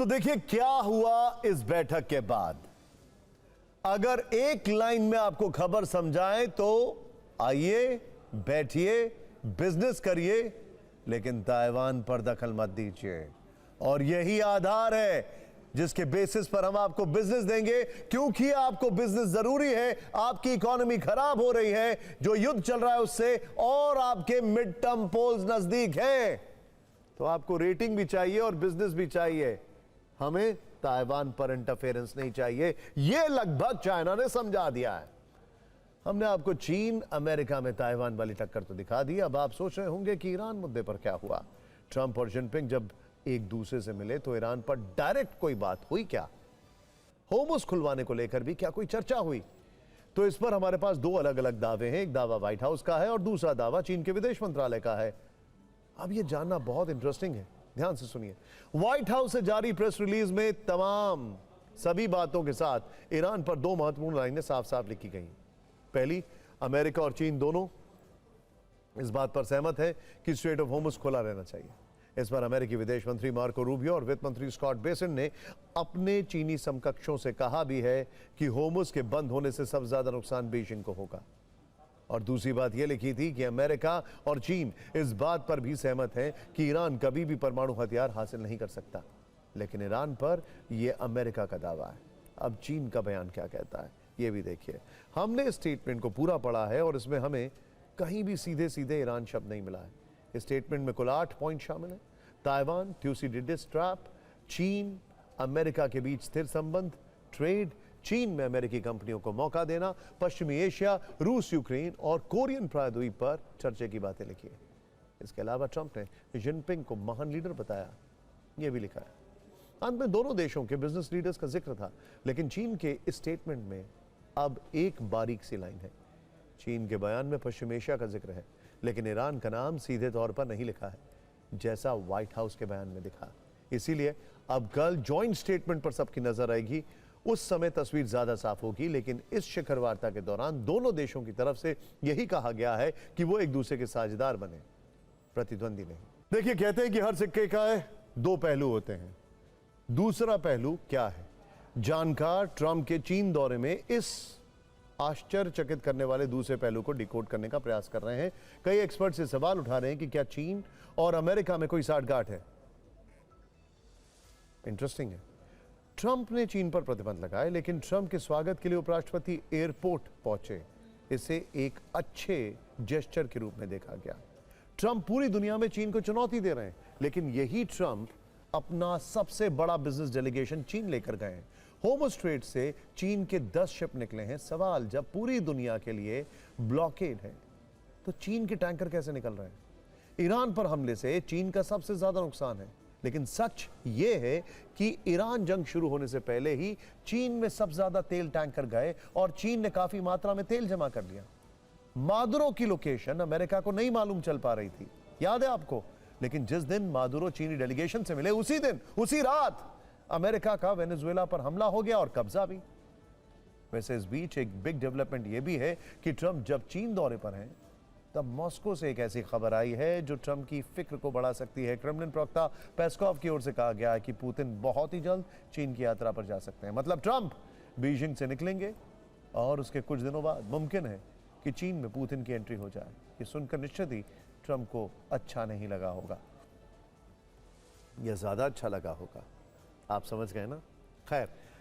तो देखिए क्या हुआ इस बैठक के बाद। अगर एक लाइन में आपको खबर समझाएं तो आइए, बैठिए, बिजनेस करिए, लेकिन ताइवान पर दखल मत दीजिए। और यही आधार है जिसके बेसिस पर हम आपको बिजनेस देंगे, क्योंकि आपको बिजनेस जरूरी है। आपकी इकोनॉमी खराब हो रही है, जो युद्ध चल रहा है उससे, और आपके मिड टर्म पोल्स नजदीक हैं, तो आपको रेटिंग भी चाहिए और बिजनेस भी चाहिए। हमें ताइवान पर इंटरफेरेंस नहीं चाहिए। यह लगभग चाइना ने समझा दिया है। हमने आपको चीन अमेरिका में ताइवान वाली टक्कर तो दिखा दी। अब आप सोच रहे होंगे कि ईरान मुद्दे पर क्या हुआ। ट्रंप और जिनपिंग जब एक दूसरे से मिले तो ईरान पर डायरेक्ट कोई बात हुई क्या? होर्मुज़ खुलवाने को लेकर भी क्या कोई चर्चा हुई? तो इस पर हमारे पास दो अलग अलग दावे हैं। एक दावा व्हाइट हाउस का है और दूसरा दावा चीन के विदेश मंत्रालय का है। अब यह जानना बहुत इंटरेस्टिंग है, ध्यान से सुनिए। व्हाइट हाउस से जारी प्रेस रिलीज में तमाम सभी बातों के साथ ईरान पर दो महत्वपूर्ण लाइनें साफ साफ लिखी गई। पहली, अमेरिका और चीन दोनों इस बात पर सहमत है कि स्ट्रेट ऑफ होर्मुज़ खुला रहना चाहिए। इस पर अमेरिकी विदेश मंत्री मार्को रूबियो और वित्त मंत्री स्कॉट बेसिन ने अपने चीनी समकक्षों से कहा भी है कि होर्मुज़ के बंद होने से सबसे ज्यादा नुकसान बीजिंग को होगा। और दूसरी बात यह लिखी थी कि अमेरिका और चीन इस बात पर भी सहमत हैं कि ईरान कभी भी परमाणु हथियार हासिल नहीं कर सकता। लेकिन ईरान पर यह अमेरिका का दावा है। अब चीन का बयान क्या कहता है यह भी देखिए। हमने इस स्टेटमेंट को पूरा पढ़ा है और इसमें हमें कहीं भी सीधे सीधे ईरान शब्द नहीं मिला है। इस स्टेटमेंट में कुल 8 पॉइंट शामिल हैं। ताइवान, थ्यूसिडिडिस ट्रैप, चीन अमेरिका के बीच स्थिर संबंध, ट्रेड, चीन में अमेरिकी कंपनियों को मौका देना, पश्चिमी एशिया, रूस, यूक्रेन और कोरियन प्रायद्वीप पर चर्चे की बातें लिखी है। इसके अलावा ट्रंप ने जिनपिंग को महान लीडर बताया, यह भी लिखा है। अंत में दोनों देशों के बिजनेस लीडर्स का जिक्र था। लेकिन चीन के इस स्टेटमेंट में अब एक बारीक सी लाइन है। चीन के बयान में पश्चिम एशिया का जिक्र है, लेकिन ईरान का नाम सीधे तौर पर नहीं लिखा है, जैसा व्हाइट हाउस के बयान में दिखा। इसीलिए अब कल जॉइंट स्टेटमेंट पर सबकी नजर रहेगी। उस समय तस्वीर ज्यादा साफ होगी। लेकिन इस शिखर वार्ता के दौरान दोनों देशों की तरफ से यही कहा गया है कि वो एक दूसरे के साझेदार बने, प्रतिद्वंदी नहीं। देखिए, कहते हैं कि हर सिक्के का दो पहलू होते हैं। दूसरा पहलू क्या है? जानकार ट्रंप के चीन दौरे में इस आश्चर्यचकित करने वाले दूसरे पहलू को डिकोड करने का प्रयास कर रहे हैं। कई एक्सपर्ट से सवाल उठा रहे हैं कि क्या चीन और अमेरिका में कोई साठगांठ है। इंटरेस्टिंग है। ट्रंप ने चीन पर प्रतिबंध लगाए, लेकिन ट्रंप के स्वागत के लिए उपराष्ट्रपति एयरपोर्ट पहुंचे। इसे एक अच्छे जेस्चर के रूप में देखा गया। ट्रंप पूरी दुनिया में चीन को चुनौती दे रहे हैं, लेकिन यही ट्रंप अपना सबसे बड़ा बिजनेस डेलीगेशन चीन लेकर गए हैं। होर्मुज़ स्ट्रेट से चीन के 10 शिप निकले हैं। सवाल, जब पूरी दुनिया के लिए ब्लॉकेड है तो चीन के टैंकर कैसे निकल रहे हैं? ईरान पर हमले से चीन का सबसे ज्यादा नुकसान है, लेकिन सच यह है कि ईरान जंग शुरू होने से पहले ही चीन में सबसे ज्यादा तेल टैंकर गए और चीन ने काफी मात्रा में तेल जमा कर लिया। मादुरो की लोकेशन अमेरिका को नहीं मालूम चल पा रही थी, याद है आपको? लेकिन जिस दिन मादुरो चीनी डेलीगेशन से मिले, उसी दिन, उसी रात अमेरिका का वेनेजुएला पर हमला हो गया और कब्जा भी। वैसे इस बीच एक बिग डेवलपमेंट यह भी है कि ट्रंप जब चीन दौरे पर हैं, तब मॉस्को से एक ऐसी खबर आई है जो ट्रंप की फिक्र को बढ़ा सकती है। क्रेमलिन प्रवक्ता पेस्कॉव की ओर से कहा गया है कि पुतिन बहुत ही जल्द चीन की यात्रा पर जा सकते हैं। मतलब ट्रंप बीजिंग से निकलेंगे और उसके कुछ दिनों बाद मुमकिन है कि चीन में पुतिन की एंट्री हो जाए। ये सुनकर निश्चित ही ट्रंप को अच्छा नहीं लगा होगा, या ज्यादा अच्छा लगा होगा। आप समझ गए ना? खैर,